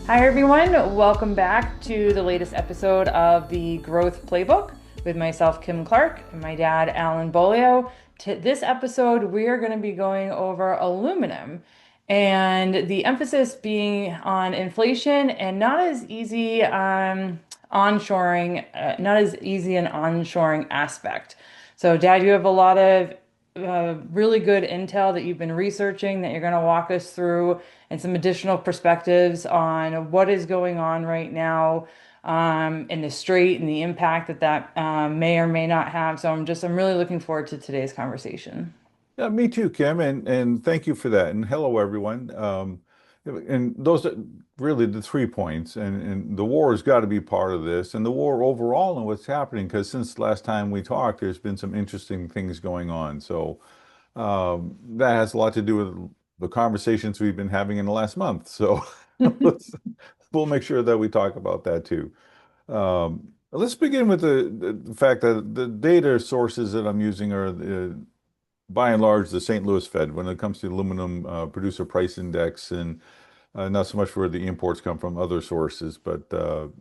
Hi, everyone. Welcome back to the latest episode of the Growth Playbook with myself, Kim Clark, and my dad, Alan Beaulieu. This episode, we are going to be going over aluminum and the emphasis being on inflation and not as easy onshoring, not as easy an onshoring aspect. So, Dad, you have a lot of really good intel that you've been researching that you're going to walk us through and some additional perspectives on what is going on right now in the strait and the impact that may or may not have. So I'm really looking forward to today's conversation. Yeah, me too, Kim, and thank you for that. And hello, everyone. And those are really the 3 points. And the war has got to be part of this, and the war overall and what's happening. Because since last time we talked, there's been some interesting things going on. So that has a lot to do with the conversations we've been having in the last month. So let's, we'll make sure that we talk about that too. Let's begin with the fact that the data sources that I'm using are by and large, the St. Louis Fed when it comes to aluminum producer price index, and not so much where the imports come from, other sources, but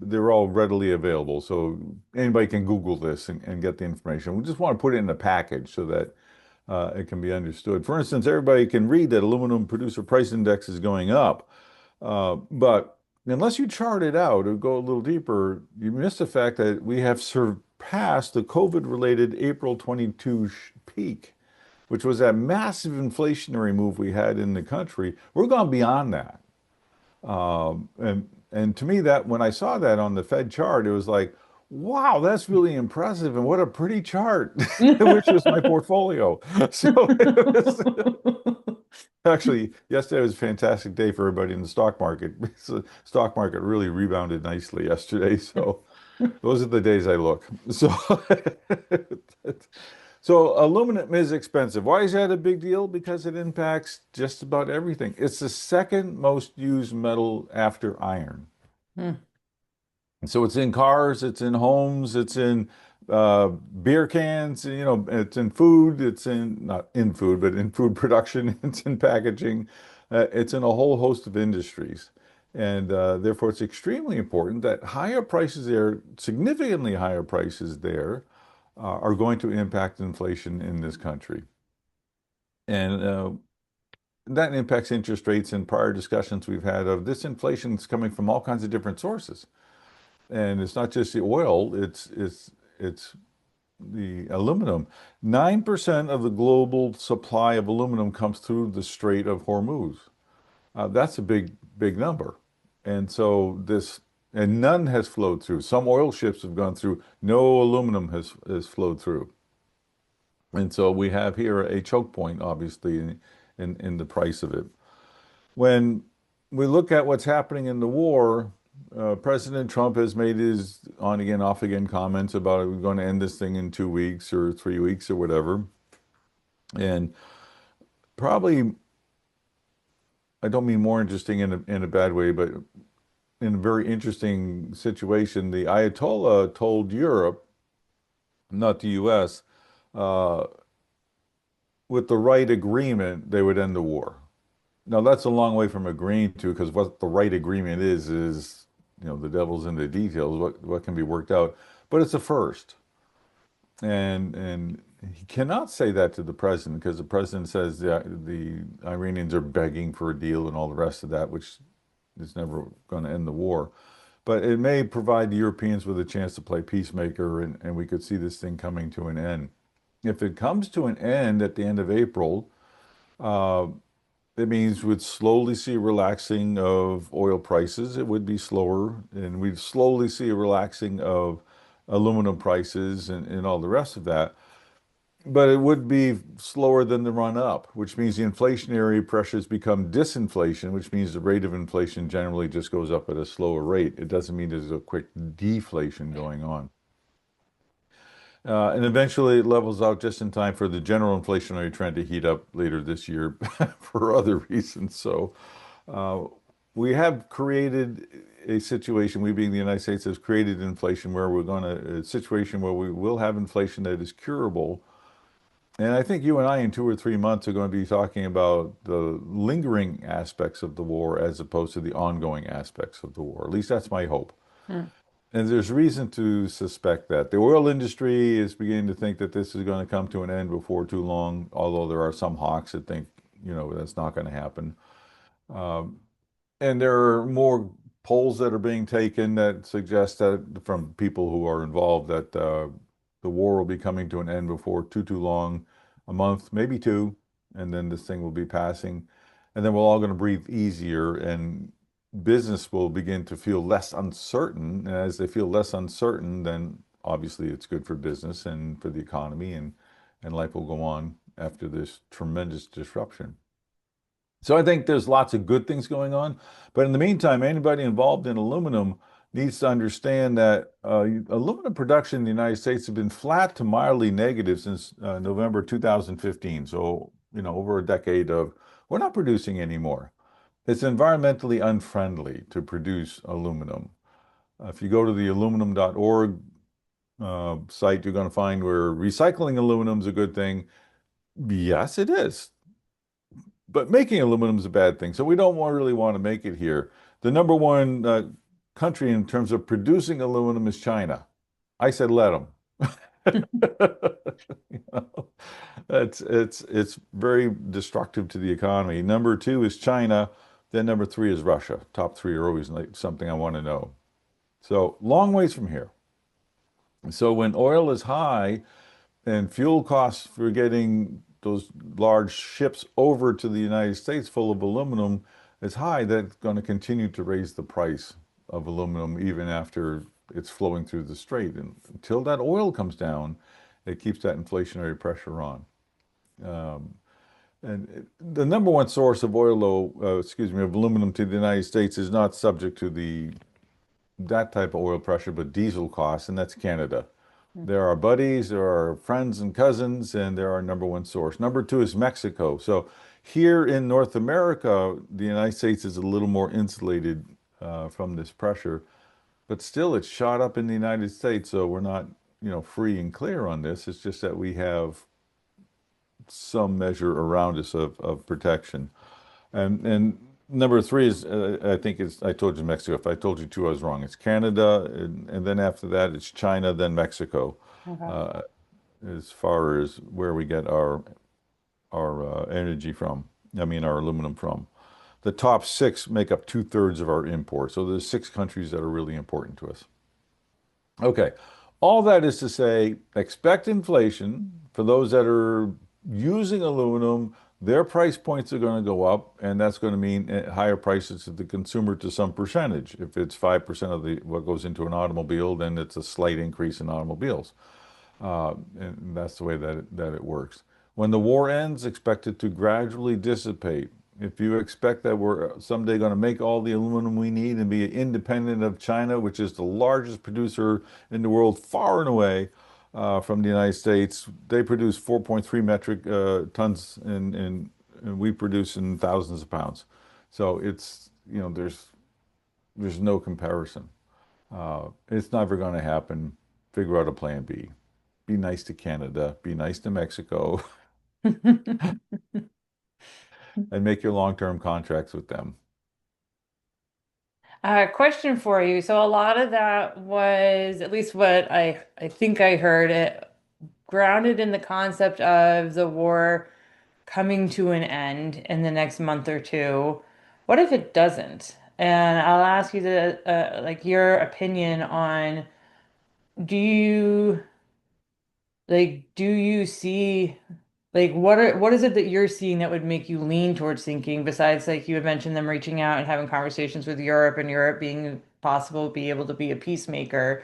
they're all readily available. So anybody can Google this and get the information. We just want to put it in a package so that it can be understood. For instance, everybody can read that aluminum producer price index is going up, but unless you chart it out or go a little deeper, you miss the fact that we have surpassed the COVID-related April 22 peak, which was that massive inflationary move we had in the country. We're gone beyond that. And to me, that when I saw that on the Fed chart, it was like, wow, that's really impressive, and what a pretty chart, which was my portfolio. So it was, actually, yesterday was a fantastic day for everybody in the stock market. The stock market really rebounded nicely yesterday. So those are the days I look. So So aluminum is expensive. Why is that a big deal? Because it impacts just about everything. It's the second most used metal after iron. Hmm. So it's in cars, it's in homes, it's in beer cans, it's in food, it's in, not in food, but in food production, it's in packaging, it's in a whole host of industries. And therefore, it's extremely important that higher prices there, significantly higher prices there, are going to impact inflation in this country. And that impacts interest rates. In prior discussions we've had of this inflation is coming from all kinds of different sources. And it's not just the oil, it's the aluminum. 9% of the global supply of aluminum comes through the Strait of Hormuz. That's a big number. And so and none has flowed through. Some oil ships have gone through, no aluminum has flowed through. And so we have here a choke point, obviously, in the price of it. When we look at what's happening in the war, President Trump has made his on again, off again comments about we're going to end this thing in 2 weeks or 3 weeks or whatever. And probably, I don't mean more interesting in a bad way, but in a very interesting situation, the Ayatollah told Europe, not the US, uh, with the right agreement, they would end the war. Now, that's a long way from agreeing to, because what the right agreement is, the devil's in the details, what can be worked out. But it's a first. And he cannot say that to the president, because the president says the Iranians are begging for a deal and all the rest of that, which is never going to end the war. But it may provide the Europeans with a chance to play peacemaker, and we could see this thing coming to an end. If it comes to an end at the end of April, uh, it means we'd slowly see a relaxing of oil prices. It would be slower, and we'd slowly see a relaxing of aluminum prices and all the rest of that. But it would be slower than the run up, which means the inflationary pressures become disinflation, which means the rate of inflation generally just goes up at a slower rate. It doesn't mean there's a quick deflation going on. And eventually it levels out just in time for the general inflationary trend to heat up later this year for other reasons. So uh, we have created a situation, we being the United States, has created inflation where we're going to, a situation where we will have inflation that is curable And I think you and I in 2 or 3 months are going to be talking about the lingering aspects of the war as opposed to the ongoing aspects of the war. At least that's my hope. Hmm. And there's reason to suspect that. The oil industry is beginning to think that this is going to come to an end before too long, although there are some hawks that think, that's not going to happen. Um, and there are more polls that are being taken that suggest that from people who are involved that the war will be coming to an end before too long, a month, maybe two, and then this thing will be passing, and then we're all going to breathe easier, and business will begin to feel less uncertain. And as they feel less uncertain, then obviously it's good for business and for the economy, and life will go on after this tremendous disruption. So I think there's lots of good things going on. But in the meantime, anybody involved in aluminum needs to understand that aluminum production in the United States has been flat to mildly negative since November 2015. So, over a decade of we're not producing anymore. It's environmentally unfriendly to produce aluminum. If you go to the aluminum.org site, you're going to find where recycling aluminum is a good thing. Yes, it is. But making aluminum is a bad thing. So we don't really want to make it here. The number one country in terms of producing aluminum is China. I said, let them. You know, it's very destructive to the economy. Number two is China. Then number three is Russia. Top three are always like something I want to know. So long ways from here. So when oil is high, and fuel costs for getting those large ships over to the United States full of aluminum is high, that's going to continue to raise the price of aluminum even after it's flowing through the strait. And until that oil comes down, it keeps that inflationary pressure on. Um, and the number one source of of aluminum to the United States is not subject to that type of oil pressure, but diesel costs, and that's Canada. There are buddies, there are friends and cousins, and they're our number one source. Number two is Mexico. So here in North America, the United States is a little more insulated from this pressure, but still it's shot up in the United States. So we're not, free and clear on this. It's just that we have some measure around us of protection. And number three is, I think I told you Mexico. If I told you two, I was wrong. It's Canada, and then after that, it's China, then Mexico, Okay. uh, as far as where we get our energy from. I mean, our aluminum from. The top six make up two-thirds of our imports. So there's six countries that are really important to us. Okay. All that is to say, expect inflation for those that are using aluminum. Their price points are going to go up, and that's going to mean higher prices to the consumer to some percentage. If it's 5% of what goes into an automobile, then it's a slight increase in automobiles. And that's the way that it works. When the war ends, expect it to gradually dissipate. If you expect that we're someday going to make all the aluminum we need and be independent of China, which is the largest producer in the world, far and away from the United States, they produce 4.3 metric tons, and we produce in thousands of pounds. So there's no comparison. It's never going to happen. Figure out a plan B. Be nice to Canada, be nice to Mexico, and make your long-term contracts with them. Question for you. So a lot of that was, at least what I think I heard it, grounded in the concept of the war coming to an end in the next month or two. What if it doesn't? And I'll ask you like your opinion on, do you do you see what is it that you're seeing that would make you lean towards thinking, besides like you had mentioned them reaching out and having conversations with Europe and Europe being possible be able to be a peacemaker.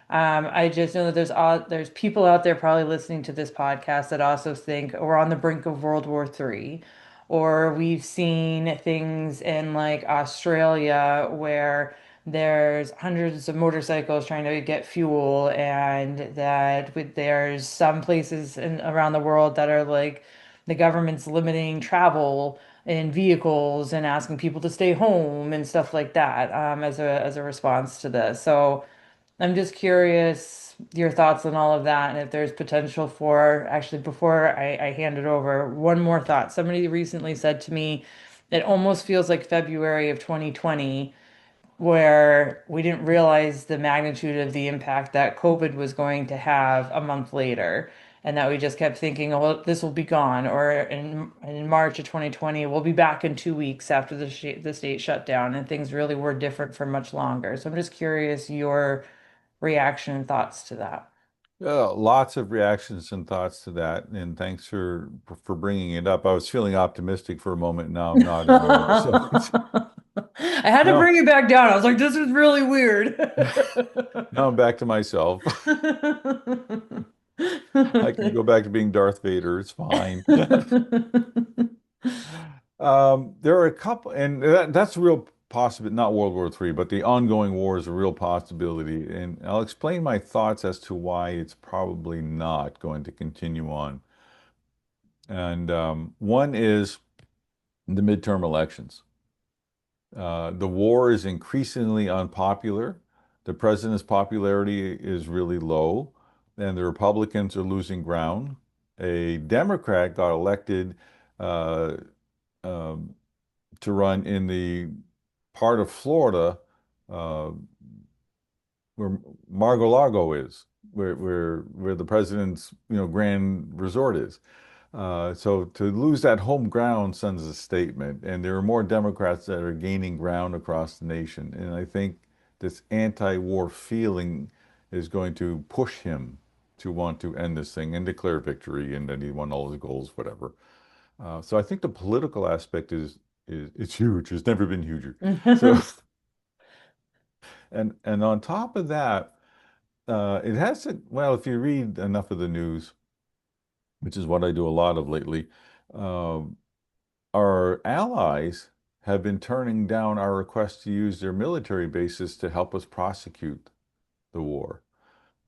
I just know that there's people out there probably listening to this podcast that also think we're on the brink of World War III, or we've seen things in like Australia where there's hundreds of motorcycles trying to get fuel, and there's some places around the world that are like the government's limiting travel in vehicles and asking people to stay home and stuff like that, as a response to this. So. I'm just curious your thoughts on all of that and if there's potential for, actually, before I hand it over, one more thought. Somebody recently said to me, it almost feels like February of 2020, where we didn't realize the magnitude of the impact that COVID was going to have a month later. And that we just kept thinking, oh, this will be gone. Or in March of 2020, we'll be back in 2 weeks after the state shut down. And things really were different for much longer. So I'm just curious your reaction and thoughts to that. Lots of reactions and thoughts to that, and thanks for bringing it up. I was feeling optimistic for a moment. Now I'm not anymore. So I had to no, bring it back down. I was like, this is really weird. now I'm back to myself. I can go back to being Darth Vader. It's fine. There are a couple, and that's a real possibility, not World War III, but the ongoing war is a real possibility. And I'll explain my thoughts as to why it's probably not going to continue on. And one is the midterm elections. The war is increasingly unpopular. The president's popularity is really low, and the Republicans are losing ground. A Democrat got elected uh, um, to run in the part of Florida uh, where Mar-a-Lago is, where the president's grand resort is. So to lose that home ground sends a statement, and there are more Democrats that are gaining ground across the nation. And I think this anti-war feeling is going to push him to want to end this thing and declare victory, and then he won all his goals, whatever. So I think the political aspect is it's huge. It's never been huger. So and on top of that, it has to, well, if you read enough of the news, which is what I do a lot of lately, um, our allies have been turning down our request to use their military bases to help us prosecute the war.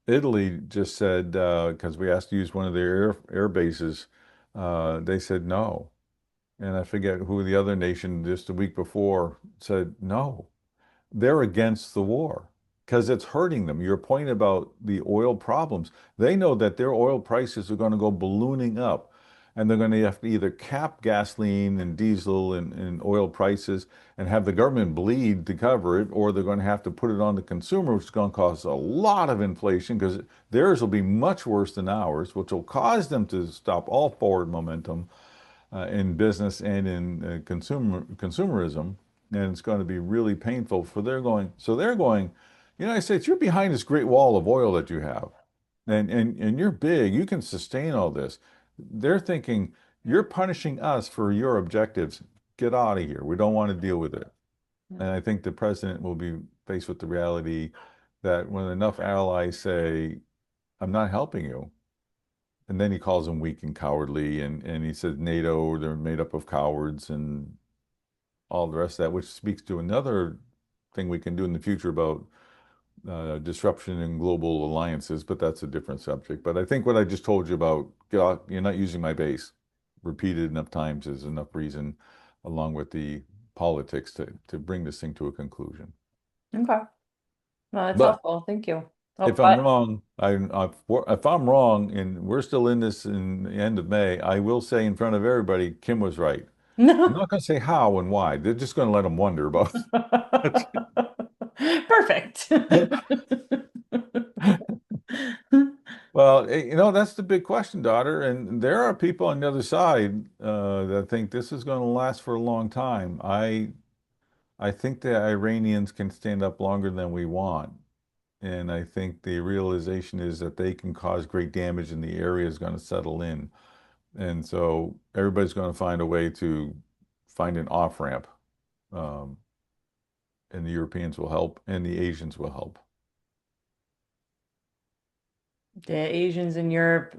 Italy just said, because we asked to use one of their air bases, they said no. And I forget who the other nation just a week before said no. They're against the war because it's hurting them. Your point about the oil problems, they know that their oil prices are going to go ballooning up, and they're going to have to either cap gasoline and diesel and oil prices and have the government bleed to cover it, or they're going to have to put it on the consumer, which is going to cause a lot of inflation because theirs will be much worse than ours, which will cause them to stop all forward momentum in business and in consumerism, and it's going to be really painful for they're going. So they're going, United States, you're behind this great wall of oil that you have, and you're big. You can sustain all this. They're thinking you're punishing us for your objectives. Get out of here. We don't want to deal with it. And I think the president will be faced with the reality that when enough allies say, "I'm not helping you," and then he calls them weak and cowardly, and he says NATO, they're made up of cowards and all the rest of that, which speaks to another thing we can do in the future about disruption in global alliances, but that's a different subject. But I think what I just told you about, you're not using my base, repeated enough times is enough reason, along with the politics, to bring this thing to a conclusion. Okay. No, that's But helpful. Thank you. Oh, if I'm but wrong, if I'm wrong, and we're still in this in the end of May, I will say in front of everybody, Kim was right. I'm no. not going to say how and why. They're just going to let them wonder about it. Perfect. Well, that's the big question, daughter. And there are people on the other side that think this is going to last for a long time. I think the Iranians can stand up longer than we want. And I think the realization is that they can cause great damage and the area is going to settle in. And so everybody's going to find a way to find an off-ramp. Um, and the Europeans will help and the Asians will help. The Asians in Europe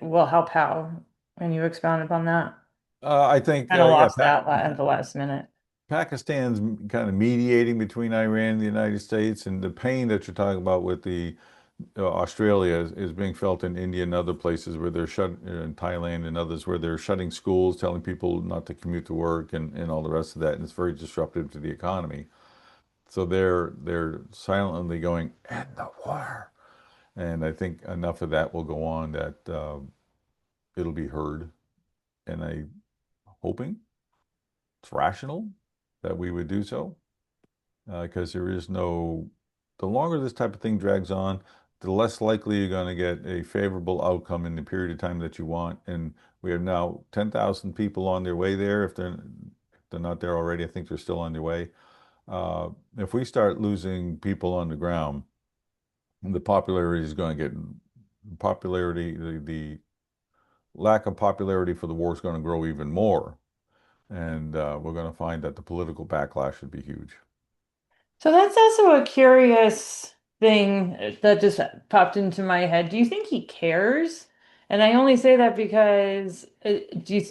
will help how? Can you expound upon that? I think, Kind of yeah, lost that at the last minute. Pakistan's kind of mediating between Iran and the United States, and the pain that you're talking about with the Australia is being felt in India and other places where they're shut, in Thailand and others where they're shutting schools, telling people not to commute to work and all the rest of that, and it's very disruptive to the economy. So they're silently going, end the war. And I think enough of that will go on that it'll be heard. And I'm hoping it's rational that we would do so, because there is no, the longer this type of thing drags on, the less likely you're going to get a favorable outcome in the period of time that you want. And we have now 10,000 people on their way there. If they're not there already, I think they're still on their way. If we start losing people on the ground, the popularity is going to get popularity, the lack of popularity for the war is going to grow even more. And we're going to find that the political backlash would be huge. So that's also a curious thing that just popped into my head. Do you think he cares? And I only say that because do you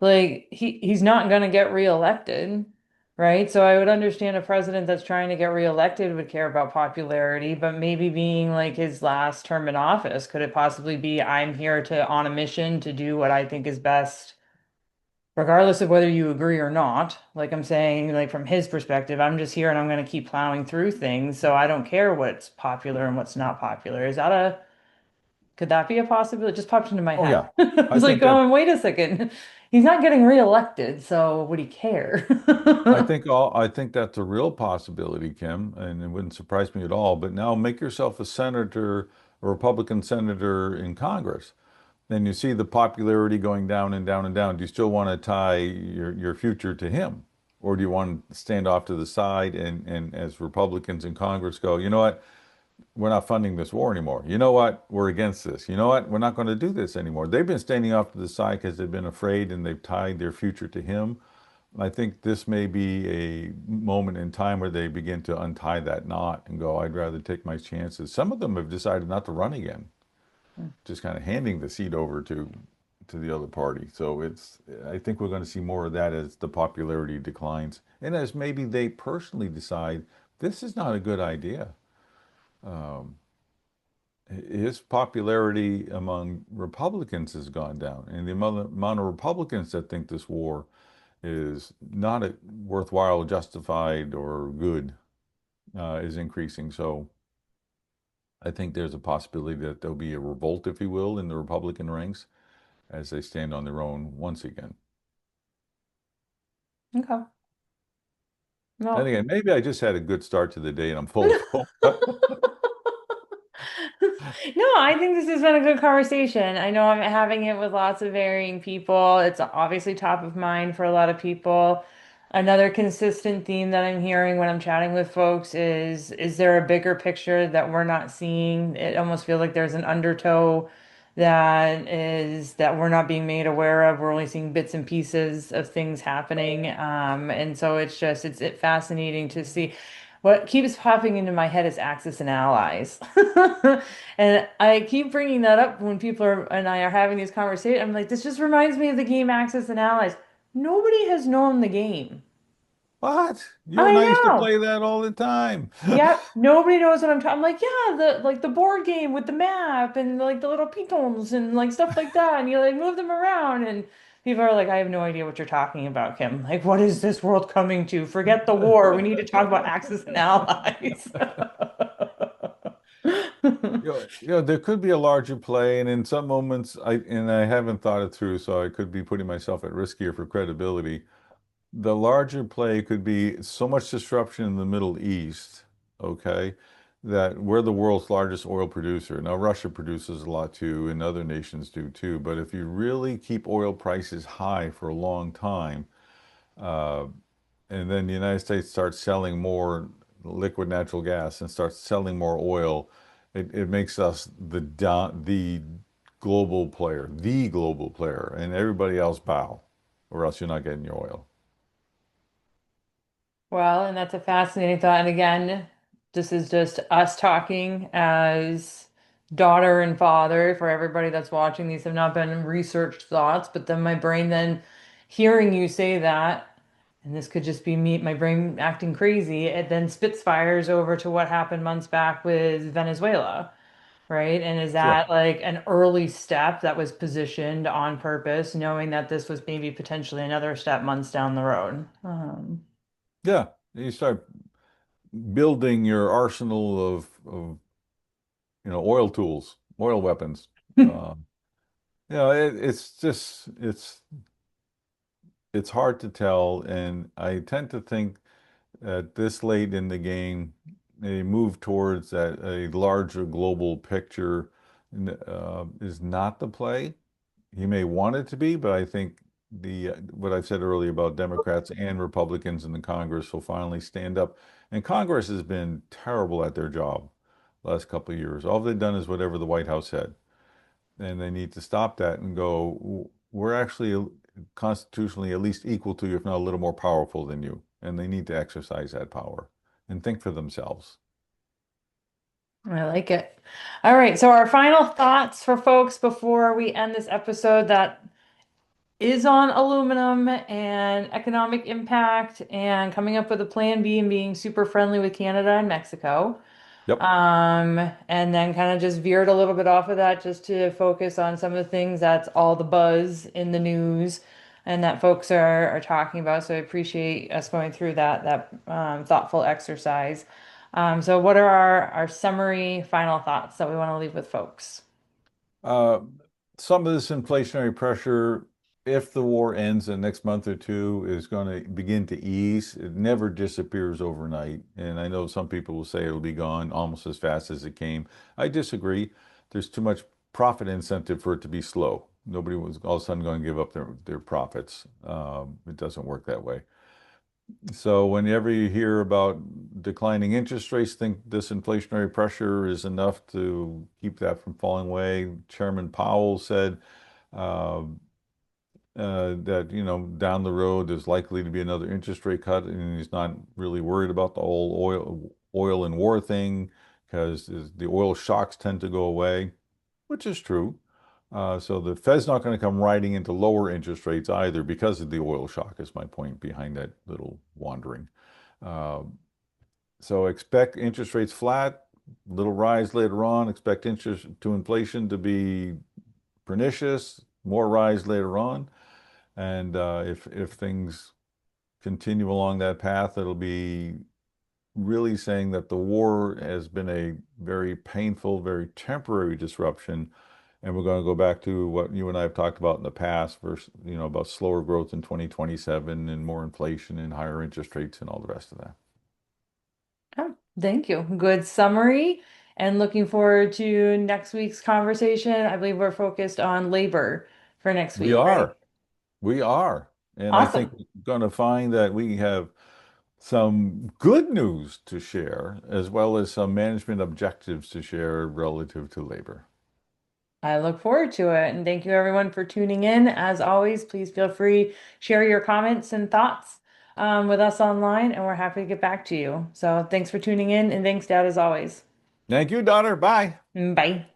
like he's not going to get reelected, right? So I would understand a president that's trying to get reelected would care about popularity, but maybe being like his last term in office, could it possibly be I'm here to on a mission to do what I think is best, regardless of whether you agree or not? Like I'm saying, like from his perspective, I'm just here and I'm going to keep plowing through things, so I don't care what's popular and what's not popular. Is that a could that be a possibility? It just popped into my Oh head. yeah, I I was like, think that going, wait a second. He's not getting reelected, so would he care? I think that's a real possibility, Kim, and it wouldn't surprise me at all. But now make yourself a senator, a Republican senator in Congress. Then you see the popularity going down and down and down. Do you still want to tie your future to him? Or do you want to stand off to the side and as Republicans in Congress go, you know what? We're not funding this war anymore. You know what? We're against this. You know what? We're not going to do this anymore. They've been standing off to the side because they've been afraid and they've tied their future to him. I think this may be a moment in time where they begin to untie that knot and go, I'd rather take my chances. Some of them have decided not to run again, just kind of handing the seat over to the other party. So I think we're going to see more of that as the popularity declines and as maybe they personally decide this is not a good idea. Um, his popularity among Republicans has gone down, and the amount of Republicans that think this war is not a worthwhile, justified, or good is increasing. So I think there's a possibility that there'll be a revolt, if you will, in the Republican ranks as they stand on their own once again. Okay. And Well, again, maybe I just had a good start to the day and I'm full of hope. no, I think this has been a good conversation. I know I'm having it with lots of varying people. It's obviously top of mind for a lot of people. Another consistent theme that I'm hearing when I'm chatting with folks is there a bigger picture that we're not seeing? It almost feels like there's an undertow that we're not being made aware of. We're only seeing bits and pieces of things happening. And so it's fascinating to see. What keeps popping into my head is Axis and Allies. And I keep bringing that up when people are and I are having these conversations. I'm like, this just reminds me of the game Axis and Allies. Nobody has known the game. What? You and I I used to know. play that all the time. Yep, nobody knows what I'm talking. I'm like, yeah, the board game with the map and like the little pitons and like stuff like that, and you like move them around, and people are like, I have no idea what you're talking about, Kim. Like, what is this world coming to? Forget the war. We need to talk about Axis and Allies. There could be a larger play, and in some moments, I haven't thought it through, so I could be putting myself at risk here for credibility. The larger play could be so much disruption in the Middle East, okay, that we're the world's largest oil producer. Now, Russia produces a lot too, and other nations do too. But if you really keep oil prices high for a long time, uh, and then the United States starts selling more liquid natural gas and starts selling more oil, it makes us the the global player, and everybody else bow, or else you're not getting your oil. Well, and that's a fascinating thought. And again, this is just us talking as daughter and father for everybody that's watching. These have not been researched thoughts, but then my brain then hearing you say that, and this could just be me, my brain acting crazy, it then spits fires over to what happened months back with Venezuela, right? And is Sure. that like an early step that was positioned on purpose, knowing that this was maybe potentially another step months down the road? Yeah, you start. building your arsenal of oil tools, oil weapons. Um, it's just it's hard to tell, and I tend to think that this late in the game, a move towards a larger global picture is not the play. He may want it to be, but I think the what I've said earlier about Democrats and Republicans in the Congress will finally stand up. And Congress has been terrible at their job last couple of years. All they've done is whatever the White House said, and they need to stop that and go, we're actually constitutionally at least equal to you, if not a little more powerful than you. And they need to exercise that power and think for themselves. I like it. All right. So our final thoughts for folks before we end this episode that is on aluminum and economic impact and coming up with a plan B and being super friendly with Canada and Mexico. Yep. And then kind of just veered a little bit off of that just to focus on some of the things that's all the buzz in the news and that folks are talking about. So I appreciate us going through that thoughtful exercise. So what are our summary final thoughts that we want to leave with folks? Uh, some of this inflationary pressure, if the war ends in the next month or two, is going to begin to ease. It never disappears overnight. And I know some people will say it'll be gone almost as fast as it came. I disagree. There's too much profit incentive for it to be slow. Nobody was all of a sudden going to give up their profits. It doesn't work that way. So whenever you hear about declining interest rates, think this inflationary pressure is enough to keep that from falling away. Chairman Powell said uh, that, down the road there's likely to be another interest rate cut, and he's not really worried about the whole oil and war thing because the oil shocks tend to go away, which is true. So the Fed's not going to come riding into lower interest rates either because of the oil shock, is my point behind that little wandering. Uh, so expect interest rates flat, little rise later on. Expect interest to inflation to be pernicious, more rise later on. And if things continue along that path, it'll be really saying that the war has been a very painful, very temporary disruption. And we're going to go back to what you and I have talked about in the past, versus, about slower growth in 2027 and more inflation and higher interest rates and all the rest of that. Oh, thank you. Good summary. And looking forward to next week's conversation. I believe we're focused on labor for next We week, right? are. We are. And I think Awesome. we're going to find that we have some good news to share, as well as some management objectives to share relative to labor. I look forward to it. And thank you everyone for tuning in. As always, please feel free, share your comments and thoughts with us online, and we're happy to get back to you. So thanks for tuning in, and thanks, Dad, as always. Thank you, daughter. Bye. Bye.